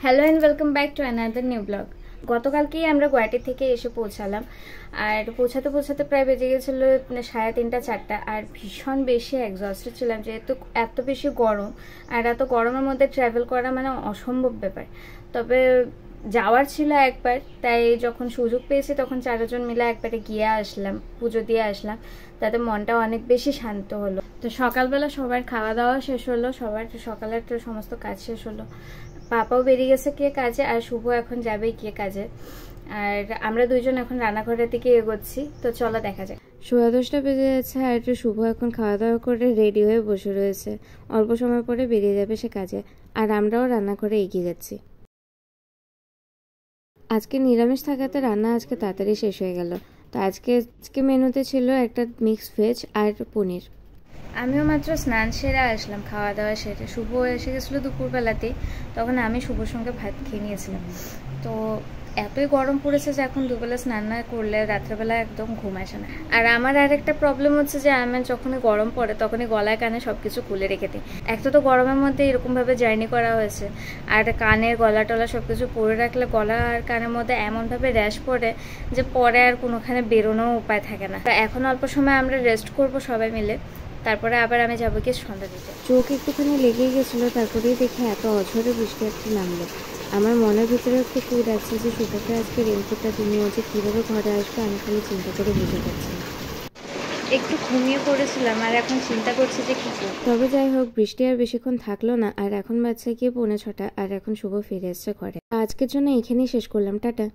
Hello and welcome back to another new blog. গতকালকেই আমরা গুয়াহাটি থেকে এসে পৌঁছালাম, আর পৌঁছাতে পৌঁছাতে প্রায় বেজে গেছিলো 3:30 4টা। আর ভীষণ বেশি এক্সস্টেড ছিলাম, যেহেতু এত বেশি গরম, আর এত গরমের মধ্যে ট্রাভেল করা মানে অসম্ভব ব্যাপার। তবে যাওয়ার ছিল একবার, তাই যখন সুযোগ পেয়েছি তখন 4জন মিলে একবারে গিয়ে আসলাম, পুজো দিয়ে আসলাম, তাতে মনটা অনেক বেশি শান্ত হলো। তো সকালবেলা সবার খাওয়া দাওয়া শেষ হলো, সবার সকালের সমস্ত কাজ শেষ হলো। পাপাও বেরিয়ে গেছে কে কাজে, আর শুভ এখন যাবেই কে কাজে। আর আমরা দুইজন এখন রান্নাঘরের দিকে এগোচ্ছি, তো চলো দেখা যাক। 10:30 বেজে যাচ্ছে, আর একটু শুভ এখন খাওয়া দাওয়া করে রেডি হয়ে বসে রয়েছে। অল্প সময় পরে বেরিয়ে যাবে সে কাজে, আর আমরাও রান্নাঘরে এগিয়ে যাচ্ছি। আজকে নিরামিষ থাকাতে রান্না আজকে তাড়াতাড়ি শেষ হয়ে গেল। তো আজকে মেনুতে ছিল একটা মিক্সড ভেজ আর পনির। আমিও মাত্র স্নান সেরে আসলাম, খাওয়া দাওয়া সেরে। শুভ এসে গেছিলো দুপুরবেলাতেই, তখন আমি শুভর সঙ্গে ভাত খেয়ে নিয়েছিলাম। তো এতই গরম পড়েছে যে এখন দুবেলা স্নান না করলে রাত্রেবেলা একদম ঘুম আসে না। আর আমার আরেকটা প্রবলেম হচ্ছে যে আমি যখনই গরম পড়ে তখনই গলায় কানে সব কিছু খুলে রেখে দিই। একটা তো গরমের মধ্যে এরকমভাবে জার্নি করা হয়েছে, আর কানের গলা টলা সব কিছু পরে রাখলে গলা আর কানের মধ্যে এমনভাবে র্যাশ পড়ে যে পরে আর কোনোখানে বেরোনোর উপায় থাকে না। এখন অল্প সময় আমরা রেস্ট করব সবাই মিলে, তারপরে আবার আমি যাবো কি সন্ধ্যা দিতে। চোখ একটুখানি লেগেই গেছিলো, তারপরেই দেখে এত অঝরে বৃষ্টি একটা নামলো। আমার মনের ভিতরে একটু কুড় আছে যে শুভকে আজকে রেনকোটটা দিয়ে যে কীভাবে ঘরে আসবে আমি খালি চিন্তা করে বুঝে পাচ্ছি না। একটু ঘুমিয়ে পড়েছিলাম আর এখন চিন্তা করছি যে কী করব। তবে যাই হোক, বৃষ্টি আর বেশিক্ষণ থাকলো না, আর এখন বাচ্চা গিয়ে 6:45, আর এখন শুভ ফিরে এসছে ঘরে। আজকের জন্য এখানেই শেষ করলাম, টাটা।